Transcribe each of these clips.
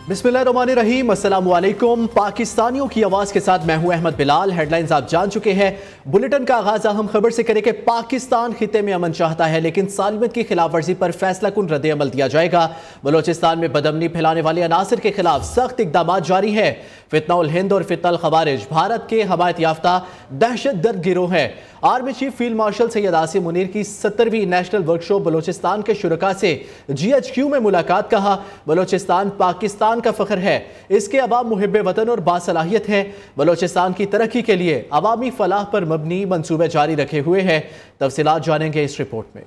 बिस्मिल्लाहिर्रहमानिर्रहीम, अस्सलाम वालेकुम। पाकिस्तानियों की आवाज के साथ मैं हूं अहमद बिलाल। हेडलाइंस आप जान चुके हैं। बुलेटिन का आगाज अहम खबर से करें कि पाकिस्तान खिते में अमन चाहता है, लेकिन सालमियत की खिलाफ वर्जी पर फैसला कुन रद्द अमल दिया जाएगा। बलोचिस्तान में बदअमनी फैलाने वाले अनासर के खिलाफ सख्त इकदाम जारी है। फितना उल हिंद और फितना उल खवारिज भारत के हमायत याफ्ता दहशतगर्द गिरोह है। Army chief field marshal Syed Asim Munir की 70वीं नेशनल वर्कशॉप बलोचिस्तान के शुरका से GHQ में मुलाकात। कहा, बलोचिस्तान पाकिस्तान का फख्र है, इसके अवाम मुहिब्बे वतन और बासलाहियत है। बलोचिस्तान की तरक्की के लिए अवामी फलाह पर मबनी मंसूबे जारी रखे हुए हैं। तफसीलात जानेंगे इस रिपोर्ट में।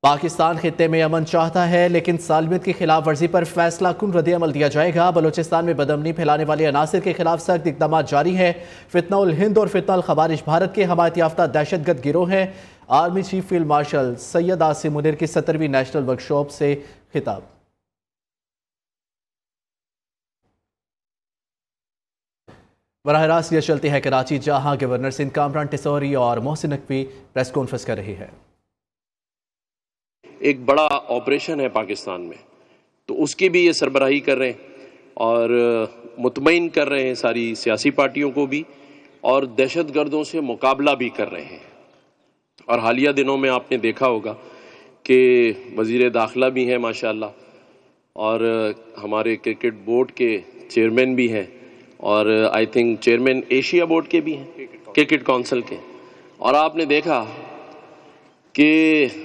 पाकिस्तान खित्ते में अमन चाहता है, लेकिन सालमियत की खिलाफ वर्जी पर फैसला कुन रद्द अमल दिया जाएगा। बलोचिस्तान में बदअमनी फैलाने वाले अनासर के खिलाफ सख्त इकदाम जारी है। फितना उल हिंद और फितना उल खवारिज भारत के हमायत याफ्ता दहशतगर्द गिरोह है। Army chief field marshal Syed Asim Munir की 70वीं नेशनल वर्कशॉप से खिताब। बराह रास्त ये चलते हैं कराची, जहां गवर्नर सिंध कामरान टिसौरी और मोहसिन नकवी प्रेस कॉन्फ्रेंस कर रही है। एक बड़ा ऑपरेशन है पाकिस्तान में, तो उसकी भी ये सरबराही कर रहे हैं और मुतमईन कर रहे हैं सारी सियासी पार्टियों को भी, और दहशतगर्दों से मुकाबला भी कर रहे हैं। और हालिया दिनों में आपने देखा होगा कि वज़ीर दाखिला भी हैं माशाअल्लाह, और हमारे क्रिकेट बोर्ड के चेयरमैन भी हैं, और I think chairman Asia board के भी हैं, क्रिकेट काउंसिल के। और आपने देखा कि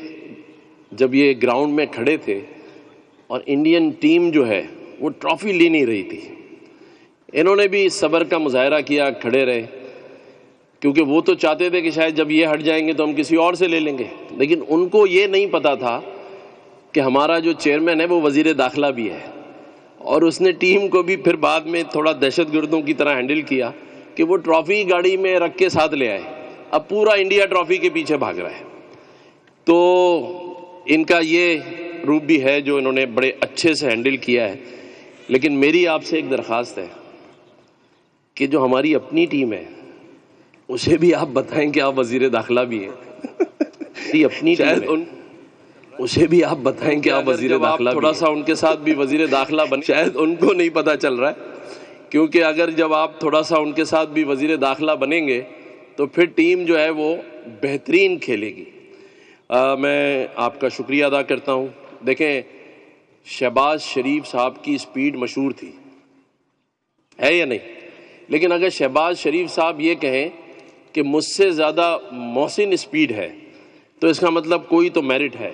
जब ये ग्राउंड में खड़े थे और इंडियन टीम जो है वो ट्रॉफी ले नहीं रही थी, इन्होंने भी सब्र का मुजाहरा किया, खड़े रहे, क्योंकि वो तो चाहते थे कि शायद जब ये हट जाएंगे तो हम किसी और से ले लेंगे। लेकिन उनको ये नहीं पता था कि हमारा जो चेयरमैन है वो वज़ीर दाखिला भी है, और उसने टीम को भी फिर बाद में थोड़ा दहशतगर्दों की तरह हैंडल किया कि वो ट्रॉफी गाड़ी में रख के साथ ले आए। अब पूरा इंडिया ट्रॉफी के पीछे भाग रहा है। तो इनका ये रूप भी है जो इन्होंने बड़े अच्छे से हैंडल किया है। लेकिन मेरी आपसे एक दरख्वास्त है कि जो हमारी अपनी टीम है उसे भी आप बताएं कि आप वज़ीर दाखिला भी हैं। अपनी टीम उसे भी आप बताएं कि आप वज़ीर दाखिला, थोड़ा सा उनके साथ भी वज़ीर दाखिला बने। शायद उनको नहीं पता चल रहा है, क्योंकि अगर जब आप थोड़ा सा उनके साथ भी वज़ीर दाखिला बनेंगे तो फिर टीम जो है वो बेहतरीन खेलेगी। मैं आपका शुक्रिया अदा करता हूँ। देखें, शहबाज शरीफ साहब की स्पीड मशहूर थी, है या नहीं? लेकिन अगर शहबाज शरीफ साहब ये कहें कि मुझसे ज़्यादा मोहसिन स्पीड है, तो इसका मतलब कोई तो मेरिट है,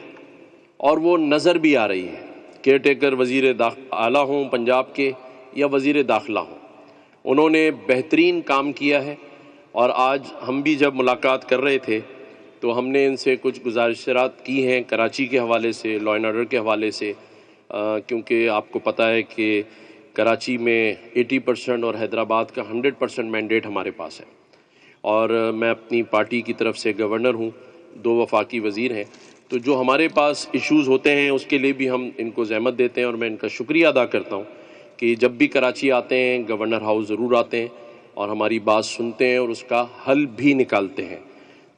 और वो नज़र भी आ रही है। केयर टेकर वज़ीर आला हों पंजाब के या वज़ीर दाखिला हों, उन्होंने बेहतरीन काम किया है। और आज हम भी जब मुलाकात कर रहे थे तो हमने इनसे कुछ गुजारिशात की हैं कराची के हवाले से, लॉ एंड ऑर्डर के हवाले से, क्योंकि आपको पता है कि कराची में 80% और हैदराबाद का 100% मैंडेट हमारे पास है। और मैं अपनी पार्टी की तरफ से गवर्नर हूँ, 2 वफाकी वज़ीर हैं, तो जो हमारे पास इश्यूज़ होते हैं उसके लिए भी हम इनको ज़हमत देते हैं। और मैं इनका शुक्रिया अदा करता हूँ कि जब भी कराची आते हैं गवर्नर हाउस ज़रूर आते हैं और हमारी बात सुनते हैं और उसका हल भी निकालते हैं।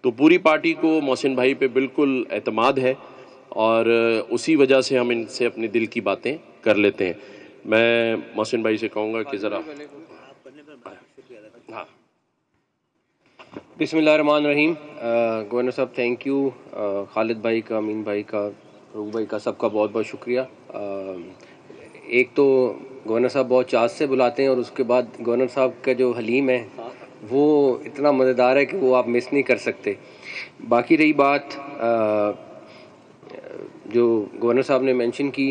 तो पूरी पार्टी को मोहसिन भाई पे बिल्कुल एतमाद है, और उसी वजह से हम इनसे अपने दिल की बातें कर लेते हैं। मैं मोहसिन भाई से कहूँगा कि ज़रा हाँ। बिस्मिल्लाहिर्रहमानिर्रहीम। गवर्नर साहब थैंक यू। खालिद भाई का, अमीन भाई का, रूब भाई का, सबका बहुत बहुत शुक्रिया। एक तो गवर्नर साहब बहुत चास से बुलाते हैं, और उसके बाद गवर्नर साहब का जो हलीम है वो इतना मज़ेदार है कि वो आप मिस नहीं कर सकते। बाकी रही बात जो गवर्नर साहब ने मेंशन की,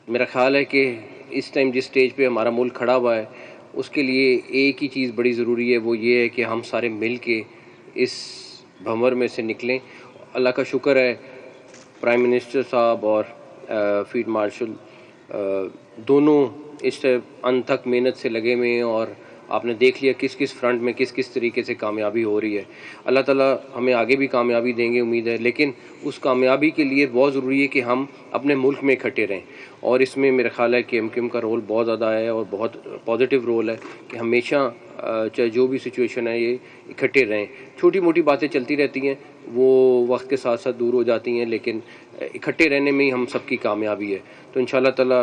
मेरा ख़्याल है कि इस टाइम जिस स्टेज पे हमारा मुल्क खड़ा हुआ है उसके लिए एक ही चीज़ बड़ी ज़रूरी है, वो ये है कि हम सारे मिल के इस भंवर में से निकलें। अल्लाह का शुक्र है प्राइम मिनिस्टर साहब और फील्ड मार्शल दोनों इस अंत तक मेहनत से लगे हुए हैं, और आपने देख लिया किस किस फ्रंट में किस किस तरीके से कामयाबी हो रही है। अल्लाह ताला हमें आगे भी कामयाबी देंगे, उम्मीद है। लेकिन उस कामयाबी के लिए बहुत ज़रूरी है कि हम अपने मुल्क में इकट्ठे रहें, और इसमें मेरा ख़्याल है कि MQM का रोल बहुत ज़्यादा है और बहुत पॉजिटिव रोल है कि हमेशा चाहे जो भी सिचुएशन है ये इकट्ठे रहें। छोटी मोटी बातें चलती रहती हैं, वो वक्त के साथ साथ दूर हो जाती हैं, लेकिन इकट्ठे रहने में ही हम सबकी कामयाबी है। तो इंशाल्लाह ताला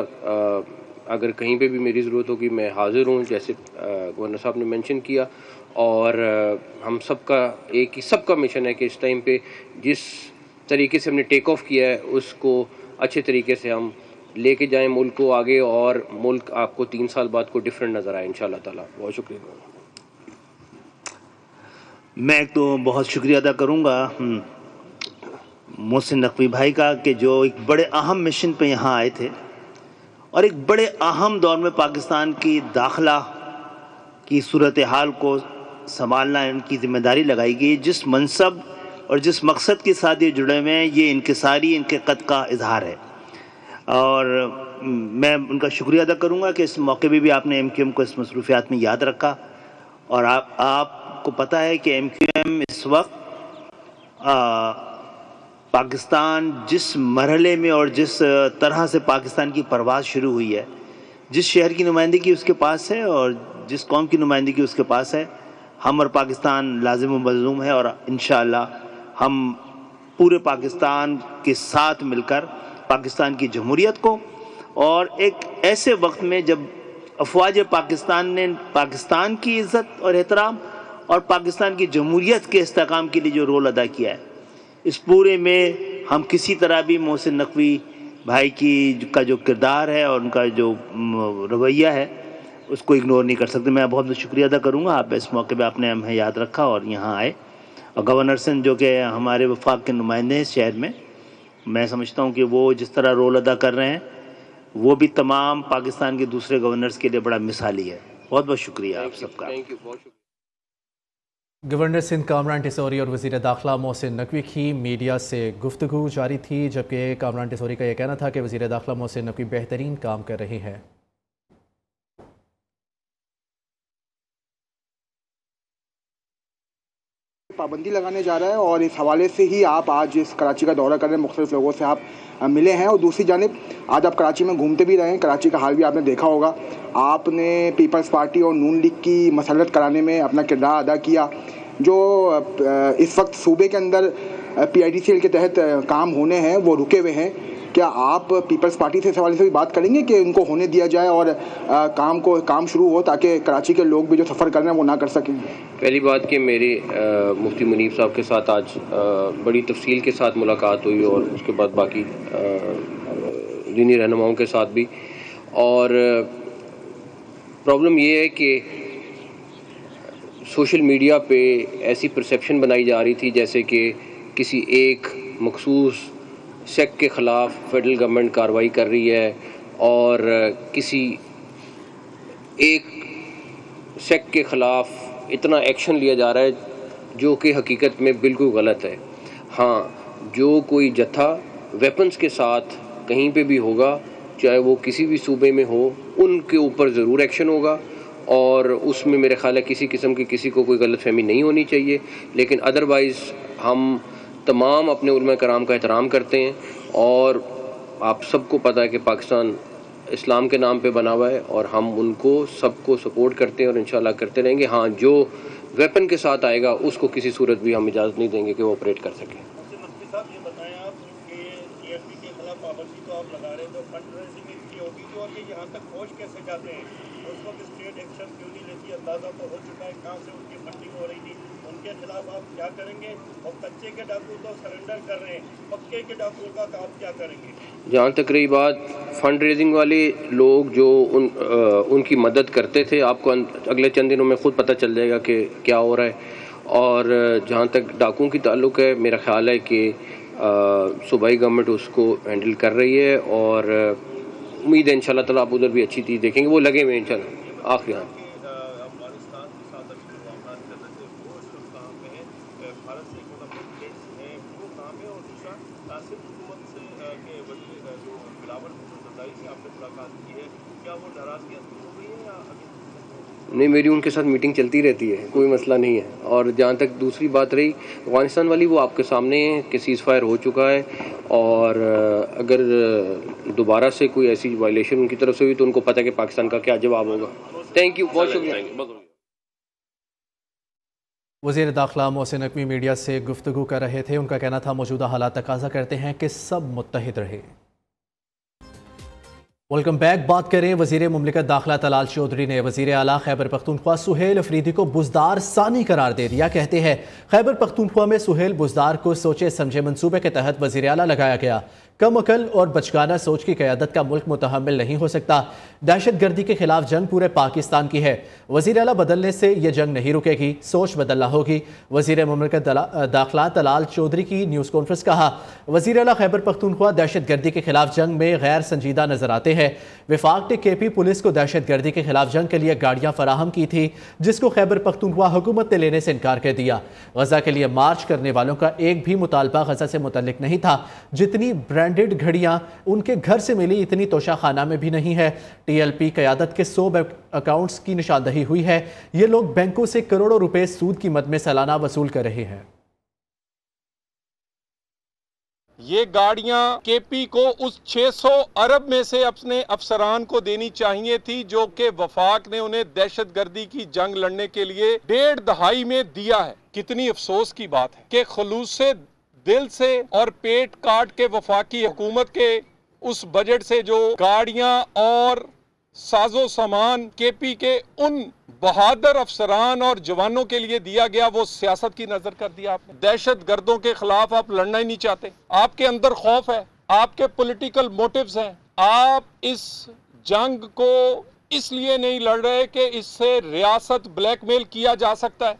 अगर कहीं पे भी मेरी ज़रूरत होगी मैं हाज़िर हूँ, जैसे गवर्नर साहब ने मेंशन किया। और हम सबका एक ही सबका मिशन है कि इस टाइम पे जिस तरीके से हमने टेक ऑफ किया है उसको अच्छे तरीके से हम लेके जाएं मुल्क को आगे, और मुल्क आपको 3 साल बाद को डिफरेंट नज़र आए इंशाल्लाह ताला। बहुत शुक्रिया। मैं तो बहुत शुक्रिया अदा करूँगा मोहसिन नकवी भाई का कि जो एक बड़े अहम मिशन पे यहाँ आए थे और एक बड़े अहम दौर में पाकिस्तान की दाखिला की सूरत हाल को संभालना इनकी ज़िम्मेदारी लगाई गई। जिस मनसब और जिस मकसद के साथ ये जुड़े हुए हैं, ये इंकिसारी इनके कद का इजहार है। और मैं उनका शुक्रिया अदा करूँगा कि इस मौके पे भी आपने MQM को इस मसरूफियात में याद रखा। और आपको पता है कि MQM इस वक्त पाकिस्तान जिस मरहले में और जिस तरह से पाकिस्तान की परवाज़ शुरू हुई है, जिस शहर की नुमाइंदगी उसके पास है और जिस कौम की नुमाइंदगी उसके पास है, हम और पाकिस्तान लाजिम व मलज़ूम है। और इंशाअल्लाह हम पूरे पाकिस्तान के साथ मिलकर पाकिस्तान की जमहूरियत को, और एक ऐसे वक्त में जब अफवाज पाकिस्तान ने पाकिस्तान की इज़्ज़त और एहतराम और पाकिस्तान की जमहूरियत के इस्तेकाम के लिए जो रोल अदा किया है, इस पूरे में हम किसी तरह भी मोहसिन नकवी भाई की का जो किरदार है और उनका जो रवैया है उसको इग्नोर नहीं कर सकते। मैं बहुत बहुत शुक्रिया अदा करूँगा। आप इस मौके पे आपने हमें याद रखा और यहाँ आए। और गवर्नर सिंह जो कि हमारे वफाक के नुमाइंदे हैं शहर में, मैं समझता हूँ कि वो जिस तरह रोल अदा कर रहे हैं वो भी तमाम पाकिस्तान के दूसरे गवर्नर्स के लिए बड़ा मिसाली है। बहुत बहुत शुक्रिया आप सबका। गवर्नर सिंध कामरान टिसौरी और वज़ीर दाखिला मोहसिन नकवी की मीडिया से गुफ्तगू जारी थी, जबकि कामरान टिसौरी का यह कहना था कि वज़ीर दाखिला मोहसिन नकवी बेहतरीन काम कर रहे हैं। पाबंदी लगाने जा रहा है और इस हवाले से ही आप आज इस कराची का दौरा कर रहे हैं, मुख्तलिफ लोगों से आप मिले हैं। और दूसरी जानिब आज आप कराची में घूमते भी रहे हैं, कराची का हाल भी आपने देखा होगा। आपने पीपल्स पार्टी और नून लीग की मसलत कराने में अपना किरदार अदा किया। जो इस वक्त सूबे के अंदर PIDCL के तहत काम होने हैं वो रुके हुए हैं। क्या आप पीपल्स पार्टी से इस हवाले से भी बात करेंगे कि उनको होने दिया जाए और काम शुरू हो ताकि कराची के लोग भी जो सफ़र कर रहे हैं वो ना कर सकें? पहली बात कि मेरे मुफ्ती मुनीब साहब के साथ आज बड़ी तफसील के साथ मुलाकात हुई और उसके बाद बाकी दीनी रहनुमाओं के साथ भी। और प्रॉब्लम ये है कि सोशल मीडिया पे ऐसी परसेप्शन बनाई जा रही थी जैसे कि किसी एक मखसूस सेक्ट के ख़िलाफ़ फेडरल गवर्नमेंट कार्रवाई कर रही है और किसी एक सेक्ट के ख़िलाफ़ इतना एक्शन लिया जा रहा है जो कि हकीकत में बिल्कुल गलत है। हाँ, जो कोई जत्था वेपन्स के साथ कहीं पे भी होगा, चाहे वो किसी भी सूबे में हो, उनके ऊपर ज़रूर एक्शन होगा और उसमें मेरे ख़्याल है किसी किस्म की किसी को कोई गलतफहमी नहीं होनी चाहिए। लेकिन अदरवाइज़ हम तमाम अपने उलमा कराम का एहतराम करते हैं और आप सबको पता है कि पाकिस्तान इस्लाम के नाम पे बना हुआ है और हम उनको सबको सपोर्ट करते हैं और इंशाल्लाह करते रहेंगे। हाँ, जो वेपन के साथ आएगा उसको किसी सूरत भी हम इजाज़त नहीं देंगे कि वो ऑपरेट कर सकें। अंदाजा तो हो चुका है कहाँ से उनकी फंडिंग हो रही थी, उनके खिलाफ आप क्या करेंगे? और कच्चे के डाकू तो सरेंडर कर रहे हैं, पक्के के डाकुओं का आप क्या करेंगे? जहाँ तक रही बात फंड रेजिंग वाले लोग जो उनकी मदद करते थे, आपको अगले चंद दिनों में ख़ुद पता चल जाएगा कि क्या हो रहा है। और जहाँ तक डाकुओं की ताल्लुक़ है, मेरा ख्याल है कि सूबाई गवर्नमेंट उसको हैंडल कर रही है और उम्मीद है इंशाल्लाह ताला आप उधर भी अच्छी चीज़ देखेंगे, वो लगे हुए इंशाल्लाह। आखिरी हाँ, नहीं, मेरी उनके साथ मीटिंग चलती रहती है, कोई मसला नहीं है। और जहाँ तक दूसरी बात रही अफ़गानिस्तान वाली, वो आपके सामने है कि सीज़ फायर हो चुका है और अगर दोबारा से कोई ऐसी वायलेशन उनकी तरफ से हुई तो उनको पता है कि पाकिस्तान का क्या जवाब होगा। थैंक यू, बहुत शुक्रिया। वज़ीर दाखिला मोहसिन नकवी मीडिया से गुफ्तगू कर रहे थे। उनका कहना था मौजूदा हालात तकाजा करते हैं कि सब मुत्तहिद रहे। Welcome back. बात करें वज़ीर मुमलिकत दाखिला तलाल चौधरी ने वज़ीर आला खैबर पख्तूनख्वा सुहेल अफरीदी को बुज़दार सानी करार दे दिया। कहते हैं खैबर पख्तूनख्वा में सुहेल बुज़दार को सोचे समझे मंसूबे के तहत वज़ीर आला लगाया गया। कम अकल और बचकाना सोच की क़यादत का मुल्क मुतहम्मिल नहीं हो सकता। दहशत गर्दी के खिलाफ जंग पूरे पाकिस्तान की है। वज़ीर आला बदलने से यह जंग नहीं रुकेगी, सोच बदलना होगी। वज़ीर मुमलिकत दाखिला तलाल चौधरी की न्यूज़ कॉन्फ्रेंस। कहा वज़ीर आला खैबर पख्तूनख्वा दहशत गर्दी के खिलाफ जंग में गैर संजीदा नजर आते हैं। विफाक ने KP पुलिस को दहशत गर्दी के खिलाफ जंग के लिए गाड़ियां फराहम की थी, जिसको खैबर पख्तूनख्वा हुकूमत ने लेने से इनकार कर दिया। गजा के लिए मार्च करने वालों का एक भी मुतालबा गजा से मुतल्लिक नहीं था। जितनी ब्रांडेड घड़ियां उनके घर से मिली, इतनी तोशाखाना में भी नहीं है। TLP क़यादत के 100 बैंक अकाउंट्स की निशानदही हुई है। ये लोग बैंकों से करोड़ों रुपए सूद की मद में सालाना वसूल कर रहे हैं। ये गाड़ियां KP को उस 600 अरब में से अपने अफसरान को देनी चाहिए थी, जो कि वफाक ने उन्हें दहशत गर्दी की जंग लड़ने के लिए 1.5 दहाई में दिया है। कितनी अफसोस की बात है कि खलूस से, दिल से और पेट काट के वफाकी हुकूमत के उस बजट से जो गाड़ियां और साजो सामान KP के उन बहादुर अफसरान और जवानों के लिए दिया गया, वो सियासत की नजर कर दिया आपने। दहशत गर्दों के खिलाफ आप लड़ना ही नहीं चाहते। आपके अंदर खौफ है, आपके पॉलिटिकल मोटिव्स हैं। आप इस जंग को इसलिए नहीं लड़ रहे कि इससे रियासत ब्लैकमेल किया जा सकता है।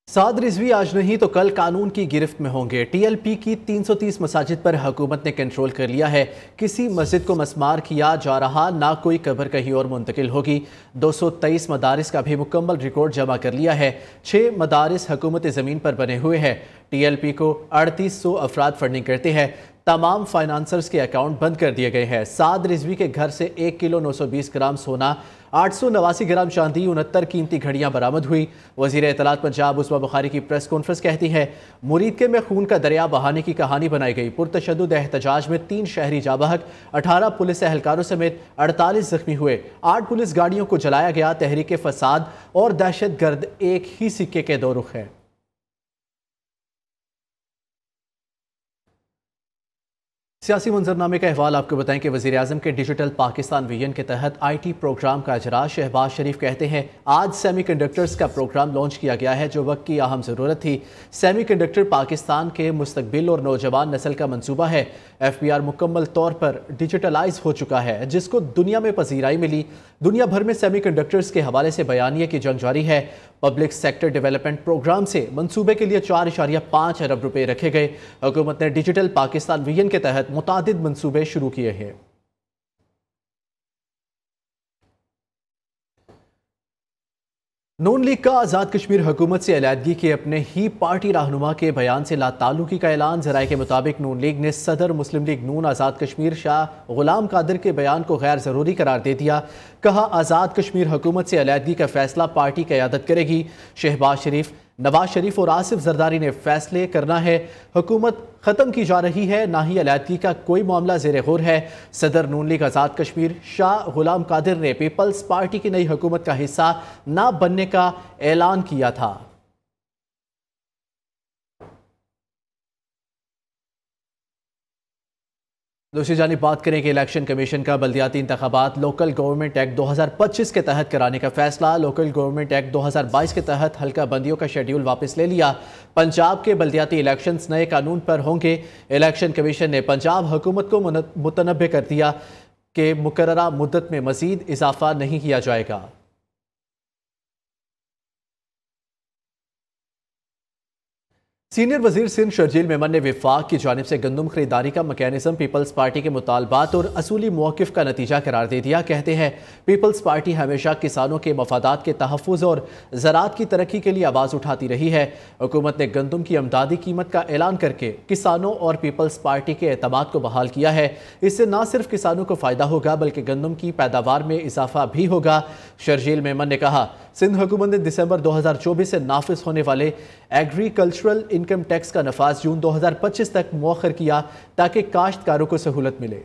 साद रिजवी आज नहीं तो कल कानून की गिरफ्त में होंगे। TLP की 330 मसाजिद पर हुकूमत ने कंट्रोल कर लिया है। किसी मस्जिद को मस्मार किया जा रहा, ना कोई कब्र कहीं और मुंतकिल होगी। 223 मदारिस का भी मुकम्मल रिकॉर्ड जमा कर लिया है। 6 मदारिस हुकूमत ज़मीन पर बने हुए हैं। TLP को 3800 अफराद फंडिंग करते हैं। तमाम फाइनेंसर्स के अकाउंट बंद कर दिए गए हैं। साद रिजवी के घर से 1 किलो 920 ग्राम सोना, 889 ग्राम चांदी, 69 कीमती घड़ियां बरामद हुई। वज़ीर इत्तलात पंजाब उस्मा बुखारी की प्रेस कॉन्फ्रेंस कहती है मुरीदके में खून का दरिया बहाने की कहानी बनाई गई। पुरतशद्दुद एहतजाज में 3 शहरी जाबहक, 18 पुलिस एहलकारों समेत 48 जख्मी हुए। 8 पुलिस गाड़ियों को जलाया गया। तहरीक फसाद और दहशत गर्द एक ही सिक्के के 2 रुख हैं। सियासी मंजरनामे का अहवाल आपको बताएं कि वज़ीर आज़म के डिजिटल पाकिस्तान विजन के तहत IT प्रोग्राम का इजरा। शहबाज शरीफ कहते हैं आज सेमीकंडक्टर्स का प्रोग्राम लॉन्च किया गया है, जो वक्त की अहम ज़रूरत थी। सेमीकंडक्टर पाकिस्तान के मुस्तकबिल और नौजवान नस्ल का मंसूबा है। FBR मुकम्मल तौर पर डिजिटलाइज हो चुका है, जिसको दुनिया में पजीराई मिली। दुनिया भर में सेमीकंडक्टर्स के हवाले से बयानिए की जंग जारी है। पब्लिक सेक्टर डेवलपमेंट प्रोग्राम से मंसूबे के लिए 4.5 अरब रुपए रखे गए। हुकूमत ने डिजिटल पाकिस्तान विजन के तहत मुतादिद मंसूबे शुरू किए हैं। नून लीग का आज़ाद कश्मीर हुकूमत से अलहदगी के अपने ही पार्टी रहनुमा के बयान से लाताल्लुकी का ऐलान। ज़राए के मुताबिक नून लीग ने सदर मुस्लिम लीग नून आज़ाद कश्मीर शाह गुलाम कादिर के बयान को गैर ज़रूरी करार दे दिया। कहा आज़ाद कश्मीर हुकूमत से अलहदगी का फैसला पार्टी क़यादत करेगी। शहबाज शरीफ, नवाज शरीफ और आसिफ जरदारी ने फैसले करना है। हुकूमत ख़त्म की जा रही है, ना ही अलहदगी का कोई मामला ज़ेर गौर है। सदर नून लीग आज़ाद कश्मीर शाह गुलाम कादिर ने पीपल्स पार्टी की नई हुकूमत का हिस्सा ना बनने का ऐलान किया था। दूसरी जानिब बात करें कि इलेक्शन कमीशन का बल्दियाती इंतखाबात लोकल गवर्नमेंट एक्ट 2025 के तहत कराने का फैसला। लोकल गवर्नमेंट एक्ट 2022 के तहत हल्का बंदियों का शेड्यूल वापस ले लिया। पंजाब के बल्दियाती इलेक्शंस नए कानून पर होंगे। इलेक्शन कमीशन ने पंजाब हुकूमत को मुतनब्बे कर दिया कि मुकर्ररा मुद्दत में मजीद इजाफा नहीं किया जाएगा। सीनियर वजीर सिंध शर्जील मेमन ने विफाक की जानिब से गंदम खरीदारी का मैकेनिज्म पीपल्स पार्टी के मुतालबात और असूली मौक़िफ़ का नतीजा करार दे दिया। कहते हैं पीपल्स पार्टी हमेशा किसानों के मफादात के तहफ़्फ़ुज़ और ज़राअत की तरक्की के लिए आवाज़ उठाती रही है। हुकूमत ने गंदम की अमदादी कीमत का ऐलान करके किसानों और पीपल्स पार्टी के एतमाद को बहाल किया है। इससे न सिर्फ किसानों को फ़ायदा होगा बल्कि गंदम की पैदावार में इजाफा भी होगा। शर्जील मेमन ने कहा सिंध हुकूमत ने दिसंबर 2024 से नाफिज होने वाले एग्रीकल्चरल इनकम टैक्स का नफाज जून 2025 तक मौखर किया ताकि काश्तकारों को सहूलत मिले।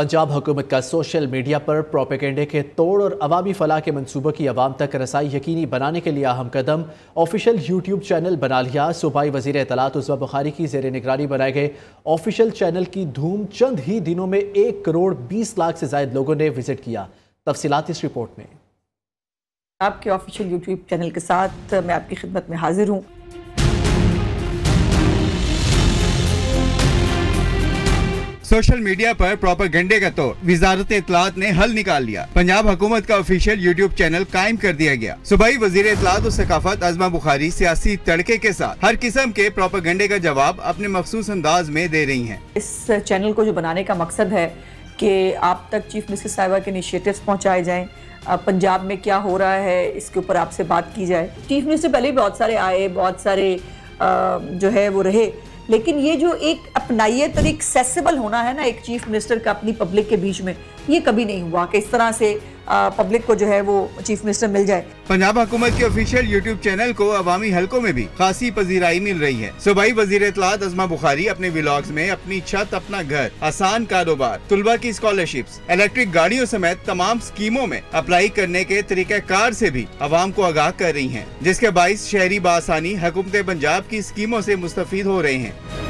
पंजाब हुकूमत का सोशल मीडिया पर प्रोपेगेंडे के तोड़ और अवामी फलाह के मनसूबों की आवाम तक रसाई यकीनी बनाने के लिए अहम कदम। ऑफिशियल यूट्यूब चैनल बना लिया। सूबाई वज़ीर इत्तलात उस्मा बुखारी की ज़ेर निगरानी बनाए गए ऑफिशियल चैनल की धूम। चंद ही दिनों में 1 करोड़ 20 लाख से ज़ायद लोगों ने विजिट किया। तफसीलात इस रिपोर्ट में। आपके ऑफिशियल यूट्यूब चैनल के साथ मैं आपकी खिदमत में हाजिर हूँ। सोशल मीडिया पर प्रोपेगेंडे का तोड़ वजारत इत्तलात ने हल निकाल लिया। पंजाब हुकूमत का ऑफिशियल यूट्यूब चैनल कायम कर दिया गया। सूबाई वज़ीर इत्तलात और सकाफत उस्मा बुखारी सियासी तड़के के साथ हर किस्म के प्रोपेगेंडे का जवाब अपने मखसूस अंदाज में दे रही हैं। इस चैनल को जो बनाने का मकसद है कि आप तक चीफ मिनिस्टर साहिबा के इनिशिएटिव्स पहुँचाए जाएँ, पंजाब में क्या हो रहा है इसके ऊपर आपसे बात की जाए। चीफ मिनिस्टर पहले भी बहुत सारे आए, बहुत सारे जो है वो रहे, लेकिन ये जो एक अपनाइयत और एक एक्सेसिबल होना है ना एक चीफ मिनिस्टर का अपनी पब्लिक के बीच में, ये कभी नहीं हुआ कि इस तरह से पब्लिक को जो है वो चीफ मिनिस्टर मिल जाए। पंजाब हुकूमत के ऑफिशियल यूट्यूब चैनल को अवामी हलकों में भी खासी पजीराई मिल रही है। सूबाई वज़ीर इत्तलात उस्मा बुखारी अपने व्लॉग्स में अपनी छत, अपना घर, आसान कारोबार, तुलबा की स्कॉलरशिप्स, इलेक्ट्रिक गाड़ियों समेत तमाम स्कीमों में अप्लाई करने के तरीक़ाकार से भी अवाम को आगाह कर रही हैं, जिसके बाइस शहरी बासानी हुकूमत पंजाब की स्कीमों से मुस्तफीद हो रहे हैं।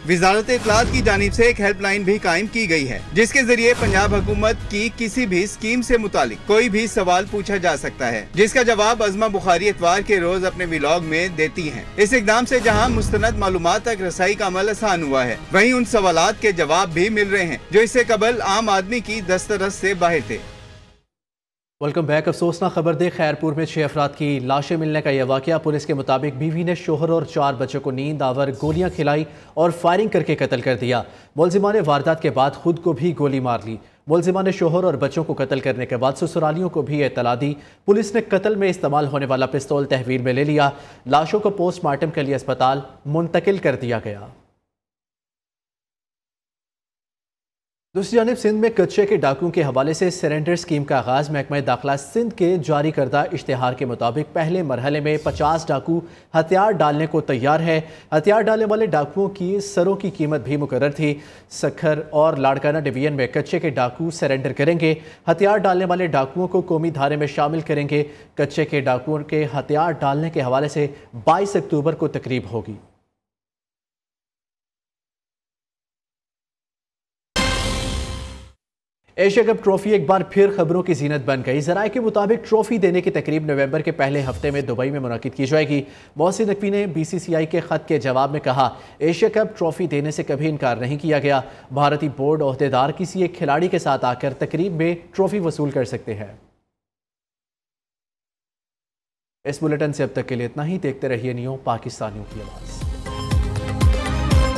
वजारत इत्तलात की जानिब से एक हेल्पलाइन भी कायम की गई है, जिसके जरिए पंजाब हुकूमत की किसी भी स्कीम से मुतालिक कोई भी सवाल पूछा जा सकता है, जिसका जवाब उस्मा बुखारी इतवार के रोज अपने व्लॉग में देती हैं। इस इक़दाम से जहां मुस्तनद मालूमात तक रसाई का अमल आसान हुआ है, वहीं उन सवालात के जवाब भी मिल रहे हैं जो इससे कबल आम आदमी की दस्तरस से बाहर थे। Welcome back. अफसोसनाक खबर दे, खैरपुर में 6 अफराद की लाशें मिलने का यह वाक़या। पुलिस के मुताबिक बीवी ने शोहर और 4 बच्चों को नींद आवर गोलियां खिलाई और फायरिंग करके कत्ल कर दिया। मुलजिमा ने वारदात के बाद खुद को भी गोली मार ली। मुलजिमा ने शोहर और बच्चों को कत्ल करने के बाद ससुरालियों को भी इत्तला दी। पुलिस ने कत्ल में इस्तेमाल होने वाला पिस्तौल तहवील में ले लिया। लाशों को पोस्टमार्टम के लिए अस्पताल मुंतकिल कर दिया गया। दूसरी जानिब सिंध में कच्चे के डाकुओं के हवाले से सरेंडर स्कीम का आगाज़। महकमा दाखिला सिंध के जारी करदा इश्तिहार के मुताबिक पहले मरहले में 50 डाकू हथियार डालने को तैयार है। हथियार डालने वाले डाकुओं की सरों की कीमत भी मुकर्रर थी। सखर और लाड़काना डिवीजन में कच्चे के डाकू सरेंडर करेंगे। हथियार डालने वाले डाकुओं को कौमी धारे में शामिल करेंगे। कच्चे के डाकुओं के हथियार डालने के हवाले से 22 अक्टूबर को तकरीब होगी। एशिया कप ट्रॉफी एक बार फिर खबरों की जीनत बन गई। ज़राए के मुताबिक ट्रॉफी देने की तकरीब नवंबर के पहले हफ्ते में दुबई में मुनाकिद की जाएगी। मोहसिन नकवी ने BCCI के ख़त के जवाब में कहा, एशिया कप ट्रॉफी देने से कभी इनकार नहीं किया गया। भारतीय बोर्ड ओहदेदार किसी एक खिलाड़ी के साथ आकर तकरीब में ट्रॉफी वसूल कर सकते हैं। इस बुलेटिन से अब तक के लिए इतना ही। देखते रहिए नियो पाकिस्तानियों की आवाज़।